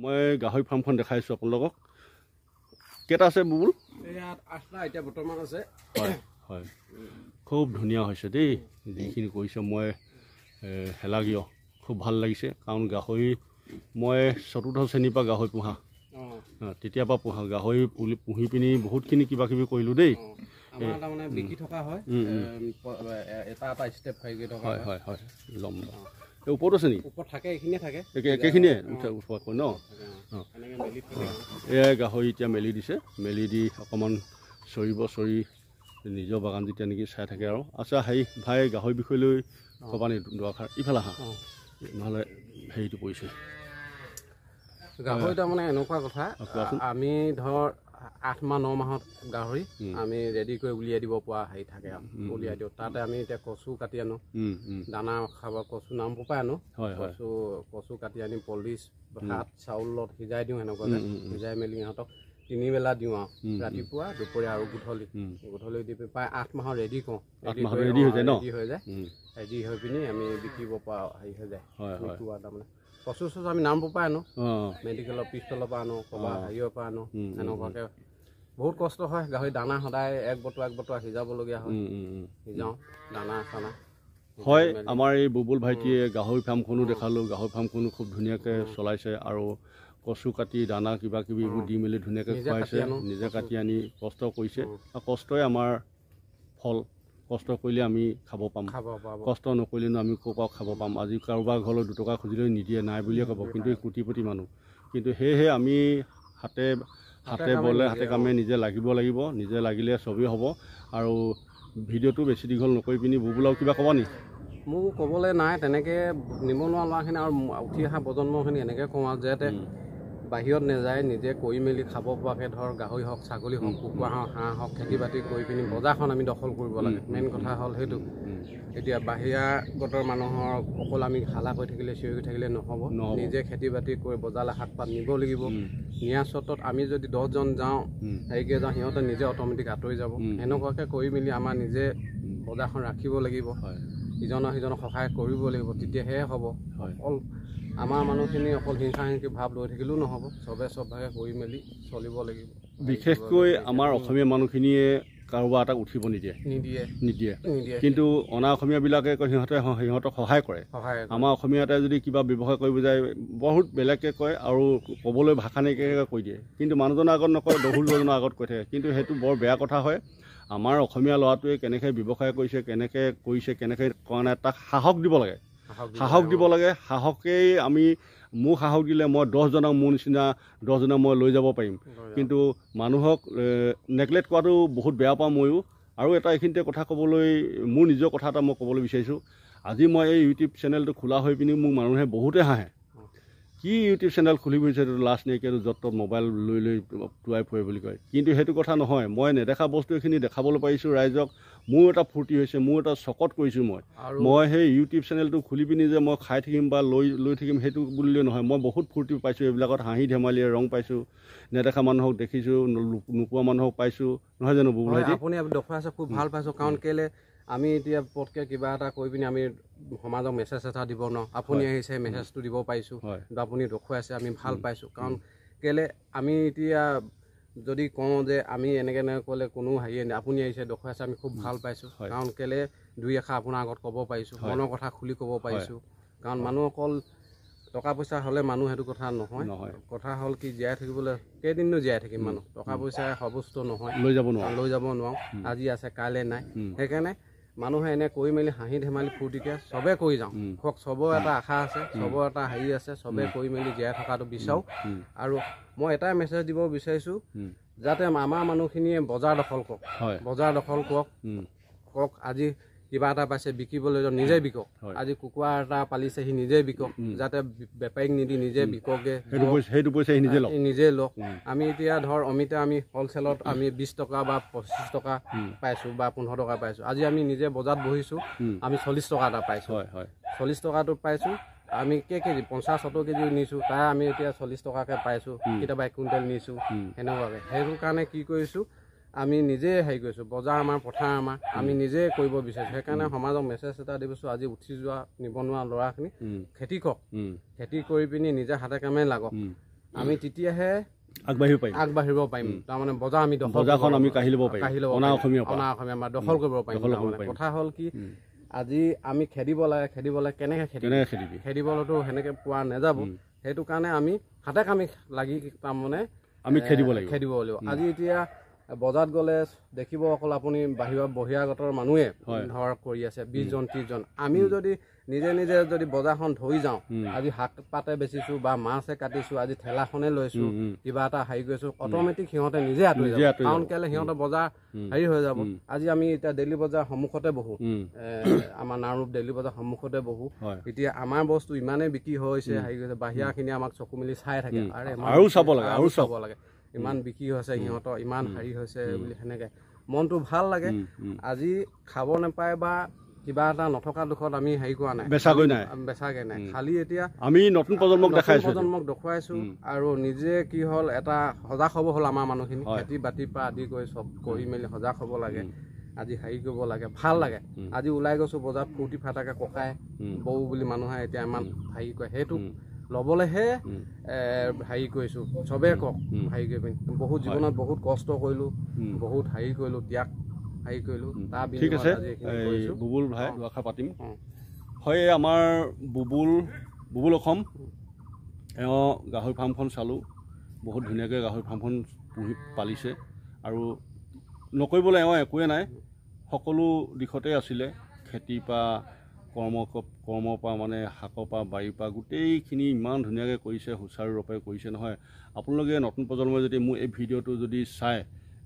মই গাহৰি ফাৰ্মখন দেখাইছোঁ আপোনালোকক। কেইটা আছে বুবুল? ইয়াত 8টা এতিয়া বৰ্তমান আছে। হয় হয়, খুব ধুনীয়া হৈছে দেই যিখিনি কৰিছে। মই হেলাগিয় খুব ভাল লাগিছে, কাৰণ গাহৰি মই 4ৰ্থ শ্ৰেণীৰ পৰা গাহৰি পোহা, তেতিয়াৰ পৰা পোহা গাহৰি পুহি পিনি বহুতখিনি কিবা কিবি কৰিলোঁ দেই। আমাৰ তাৰমানে বিকি থকা হয়, এটা ষ্টেপ খাই থকা হয় হয় হয়, ল'ম এই ওপৰত আছে নেকি? ওপৰত থাকে, এইখিনিয়ে থাকে, একেখিনিয়ে ওপৰত ন। এয়াই গাহৰি এতিয়া মেলি দিছে, মেলি দি অকণমান চৰি নিজৰ বাগান যেতিয়া নেকি চাই থাকে আৰু। আচ্ছা হেৰি ভাই, গাহৰি বিষয় লৈ ক'বা নি দুআষাৰ? ইফালে আহা, নহ'লে হেৰিটো পৰিছে। গাহৰি তাৰমানে এনেকুৱা কথা, আমি ধৰ 8 মাহ 9 মাহত গাহৰি আমি ৰেডি কৰি উলিয়াই দিব পৰা হেৰি থাকে আৰু উলিয়াই দিওঁ। তাতে আমি এতিয়া কচু কাটি আনো, দানা খাব কচু নাম পপাই আনো, কচু কাটি আনি পলিচ ভাত চাউলত সিজাই দিওঁ, সেনেকুৱাকৈ সিজাই মেলি ইহঁতক 3 বেলা দিওঁ আৰু, ৰাতিপুৱা দুপৰীয়া আৰু গধূলি দি প্ৰায় 8 মাহত ৰেডি কৰোঁ। ৰেডি হৈ যায়, ৰেডি হৈ পিনি আমি বিকিব পৰা হেৰি হৈ যায়। তাৰমানে কচু চচু আমি নাম পপাই আনো, মেডিকেলৰ পিষ্টলৰ পৰা আনো, ক'ৰবাত হেৰিৰ পৰা আনো, এনেকুৱাকৈ বহুত কষ্ট হয়। গাহৰি দানা সদায় এক বটুৱা সিজাবলগীয়া হয়, সিজাওঁ দানা চানা হয়। আমাৰ এই বুবুল ভাইটিয়ে গাহৰি ফাৰ্মখনো দেখালোঁ, গাহৰি ফাৰ্মখনো খুব ধুনীয়াকৈ চলাইছে, আৰু কচু কাটি দানা কিবা কিবি এইবোৰ দি মেলি ধুনীয়াকৈ খুৱাইছে, নিজে কাটি আনি কষ্ট কৰিছে। আৰু কষ্টই আমাৰ ফল, কষ্ট কৰিলে আমি খাব পাম, কষ্ট নকৰিলেনো আমি ক'ৰ পৰা খাব পাম? আজি কাৰোবাৰ ঘৰলৈ 2 টকা খুজিলেও নিদিয়ে, নাই বুলিয়ে ক'ব, কিন্তু এই কোটিপতি মানুহ। কিন্তু সেয়েহে আমি হাতে বলে হাতে কামে নিজে লাগিব, নিজে লাগিলে চবেই হ'ব। আৰু ভিডিঅ'টো বেছি দীঘল নকৰি পিনি বুবুল আৰু কিবা ক'বা নি? মোৰ ক'বলৈ নাই তেনেকৈ, নিবনুৱা ল'ৰাখিনি আৰু উঠি অহা প্ৰজন্মখিনি এনেকৈ কওঁ আৰু যাতে বাহিৰত নাযায়, নিজে কৰি মেলি খাব পৰাকৈ, ধৰ গাহৰি হওক, ছাগলী হওক, কুকুৰা হওক, হাঁহ হওক, খেতি বাতি কৰি পিনি বজাৰখন আমি দখল কৰিব লাগে। মেইন কথা হ'ল সেইটো। এতিয়া বাহিৰাগতৰ মানুহৰ অকল আমি হালা কৰি থাকিলে, চিঞৰি থাকিলে নহ'ব। নিজে খেতি বাতি কৰি বজাৰলৈ শাক পাত নিব লাগিব। নিয়াৰ চৰ্তত আমি যদি 10জন যাওঁ, হেৰিকৈ যাওঁ, সিহঁতে নিজে অট'মেটিক আঁতৰি যাব। এনেকুৱাকৈ কৰি মেলি আমাৰ নিজে বজাৰখন ৰাখিব লাগিব, ইজনৰ সিজনক সহায় কৰিব লাগিব, তেতিয়াহে হ'ব। অকল আমাৰ মানুহখিনি অকল হিংসা ভাৱ লৈ থাকিলেও নহ'ব, চবে চব ভাগে কৰি মেলি চলিব লাগিব। বিশেষকৈ আমাৰ অসমীয়া মানুহখিনিয়ে কাৰোবাৰ এটাক উঠিব নিদিয়ে, কিন্তু অনা অসমীয়াবিলাকে কয় সিহঁতক সহায় কৰে। আমাৰ অসমীয়া এটাই যদি কিবা ব্যৱসায় কৰিব যায়, বহুত বেলেগকৈ কয় আৰু ক'বলৈ ভাষা নাইকিয়াকৈ কৈ দিয়ে, কিন্তু মানুহজনৰ আগত নকয়, বহুলজনৰ আগত কৈ থাকে। কিন্তু সেইটো বৰ বেয়া কথা হয়। আমাৰ অসমীয়া ল'ৰাটোৱে কেনেকৈ ব্যৱসায় কৰিছে, কেনেকৈ কৰা নাই, তাক সাহস দিব লাগে, সাহসেই মোক সাহস দিলে মই 10জনক মোৰ নিচিনা 10জনক মই লৈ যাব পাৰিম। কিন্তু মানুহক নেগলেক্ট কৰাটো বহুত বেয়া পাওঁ ময়ো। আৰু এটা এইখিনিতে কথা ক'বলৈ, মোৰ নিজৰ কথা এটা মই ক'বলৈ বিচাৰিছোঁ। আজি মই এই ইউটিউব চেনেলটো খোলা হৈ পিনি মোক মানুহে বহুতে হাঁহে, কি ইউটিউব চেনেল খুলি গৈছে, লাজ নাইকিয়াটো য'ত ত'ত মোবাইল লৈ টুৱাই ফুৰে বুলি কয়। কিন্তু সেইটো কথা নহয়, মই নেদেখা বস্তু এইখিনি দেখাবলৈ পাৰিছোঁ ৰাইজক। মোৰ এটা ফূৰ্তি হৈছে, মোৰ এটা চকত কৰিছোঁ। মই সেই ইউটিউব চেনেলটো খুলি পিনি যে মই খাই থাকিম বা লৈ থাকিম সেইটো বুলিলে নহয়, মই বহুত ফূৰ্তি পাইছোঁ এইবিলাকত, হাঁহি ধেমালিৰে ৰং পাইছোঁ, নেদেখা মানুহক দেখিছোঁ, নোপোৱা মানুহক পাইছোঁ, নহয় জানো বুবুল ভাইটি? আপুনি দেখুৱাইছে, খুব ভাল পাইছোঁ। কাৰণ কেলৈ আমি এতিয়া পটকৈ কিবা এটা কৰি পিনি আমি সমাজক মেছেজ এটা দিব নোৱাৰোঁ, আপুনি আহিছে মেছেজটো দিব পাৰিছোঁ, বা আপুনি দেখুৱাইছে, আমি ভাল পাইছোঁ। কাৰণ কেলৈ আমি এতিয়া যদি কওঁ যে আমি এনেকৈ ক'লে কোনো হেৰিয়ে নাই, আপুনি আহিছে দেখুৱাইছে, আমি খুব ভাল পাইছোঁ। কাৰণ কেলৈ 2 এষাৰ আপোনাৰ আগত ক'ব পাৰিছোঁ, মনৰ কথা খুলি ক'ব পাৰিছোঁ। কাৰণ মানুহ অকল টকা পইচা হ'লে মানুহ সেইটো কথা নহয়। কথা হ'ল কি, জীয়াই থাকিবলৈ কেইদিননো জীয়াই থাকিম মানুহ, টকা পইচাই সৰ্বস্ত নহয়, লৈ যাব নোৱাৰোঁ। আজি আছে কাইলৈ নাই। সেইকাৰণে মানুহে এনে কৰি মেলি হাঁহি ধেমালি ফূৰ্তিকৈ চবে কৰি যাওঁ, চবৰ এটা আশা আছে, চবৰ এটা হেৰি আছে, চবে কৰি মেলি জীয়াই থকাটো বিচাৰোঁ। আৰু মই এটাই মেছেজ দিব বিচাৰিছোঁ, যাতে আমাৰ মানুহখিনিয়ে বজাৰ দখল কৰক। আজি কিবা এটা পাইছে বিকিবলৈ নিজে বিকক, আজি কুকুৰা এটা পালিছে সি নিজে বিকক, যাতে বেপাৰীক নিদি নিজে বিকগে, সেইটো পইচা নিজে লওক। আমি এতিয়া ধৰ আমি হ'লচেলত আমি 20 টকা বা 25 টকা পাইছোঁ বা 15 টকা পাইছোঁ। আজি আমি নিজে বজাৰত বহিছোঁ, আমি 40 টকা এটা পাইছোঁ, 40 টকাটো পাইছোঁ। আমি কেজি 50-70 কেজি নিছোঁ, তাই আমি এতিয়া 40 টকাকৈ পাইছোঁ, কেতিয়াবা 1 কুইণ্টেল নিছোঁ, সেনেকুৱাকৈ। সেইটো কাৰণে কি কৰিছোঁ, আমি নিজে হেৰি কৰিছোঁ, বজাৰ আমাৰ, পথাৰ আমাৰ, আমি নিজে কৰিব বিচাৰিছোঁ। সেইকাৰণে সমাজক মেছেজ এটা দিছোঁ, আজি উঠি যোৱা নিবনুৱা ল'ৰাখিনি খেতি কৰক, খেতি কৰি পিনি নিজে হাতে কামে লাগক। আমি তেতিয়াহে আগবাঢ়িব পাৰিম তাৰমানে বজাৰ আমি বজাৰখন আমি কাঢ়ি ল'ব পাৰিম অনা অসমীয়া আমাৰ দখল কৰিব পাৰিম কথা হ'ল কি আজি আমি খেদিব লাগে কেনেকৈ খেদিবলৈতো সেনেকৈ পোৱা নাযাব সেইটো কাৰণে আমি হাতে কামি লাগি তাৰমানে আমি খেদিব লাগিব আজি এতিয়া বজাৰত গ'লে দেখিব অকল আপুনি বহিৰাগতৰ মানুহে ধৰ কৰি আছে 20 জন 30 জন আমিও যদি নিজে যদি বজাৰখন ধৰি যাওঁ আজি শাক পাতে বেচিছো বা মাছে কাটিছো আজি ঠেলাখনে লৈছো কিবা এটা হেৰি কৰিছো অট'মেটিক সিহঁতে নিজে আঁতৰি যাব কাৰণ কেলে সিহঁতৰ বজাৰ হেৰি হৈ যাব আজি আমি এতিয়া ডেইলি বজাৰ সন্মুখতে বহো আমাৰ নাৰুপ ডেইলি বজাৰ সন্মুখতে বহো এতিয়া আমাৰ বস্তু ইমানেই বিক্ৰী হৈছে হেৰি কৰিছে বাহিৰাখিনি আমাক চকু মেলি চাই থাকে আৰু চাব লাগে ইমান বিক্ৰী হৈছে সিহঁতৰ ইমান হেৰি হৈছে বুলি সেনেকে মনটো ভাল লাগে আজি খাব নাপায় বা কিবা এটা নথকা দুখত আমি হেৰি কৰা নাই বেচাগে নাই খালি এতিয়া আমি নতুন প্ৰজন্মক দেখুৱাইছো আৰু নিজে কি হ'ল এটা সজাগ হ'ব হ'ল আমাৰ মানুহখিনি খেতি বাতিৰ পৰা আদি কৰি চব কৰি মেলি সজাগ হ'ব লাগে আজি হেৰি কৰিব লাগে ভাল লাগে আজি ওলাই গৈছো বজাৰত ফূৰ্তি ফাটাকে ককাই বৌ বুলি মানুহে এতিয়া ইমান হেৰি কৰে সেইটো ল'বলেহে হেৰি কৰিছো চবে কওক হেৰি কৰি বহুত জীৱনত বহুত কষ্ট কৰিলো বহুত হেৰি কৰিলো ত্যাগ হেৰি কৰিলো তাৰ ঠিক আছে বুবুল ভাই দুআষাৰ পাতিম হয় আমাৰ বুবুল অসম এওঁ গাহৰি ফাৰ্মখন চালোঁ বহুত ধুনীয়াকৈ গাহৰি ফাৰ্মখন পুহি পালিছে আৰু নকৰিবলৈ এওঁ একোৱে নাই সকলো দিশতে আছিলে খেতিৰ পৰা কৰ্মৰ পৰা মানে শাকৰ পৰা বাৰীৰ পৰা গোটেইখিনি ইমান ধুনীয়াকৈ কৰিছে সুচাৰুৰূপে কৰিছে নহয় আপোনালোকে নতুন প্ৰজন্মই যদি মোৰ এই ভিডিঅ'টো যদি চাই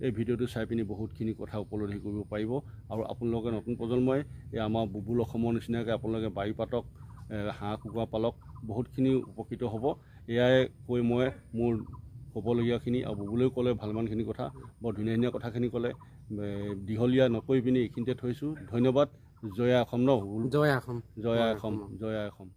এই ভিডিঅ'টো চাই পিনি বহুতখিনি কথা উপলব্ধি কৰিব পাৰিব আৰু আপোনালোকে নতুন প্ৰজন্মই এই আমাৰ বুবুল অসমৰ নিচিনাকৈ আপোনালোকে বাৰী পাতক হাঁহ কুকুৰা পালক বহুতখিনি উপকৃত হ'ব এয়াই কৈ মই মোৰ ক'বলগীয়াখিনি আৰু বুবুলেও ক'লে ভালমানখিনি কথা বৰ ধুনীয়া কথাখিনি ক'লে দীঘলীয়া নকৈ পিনি এইখিনিতে থৈছোঁ ধন্যবাদ জয় অসম ন জয় অসম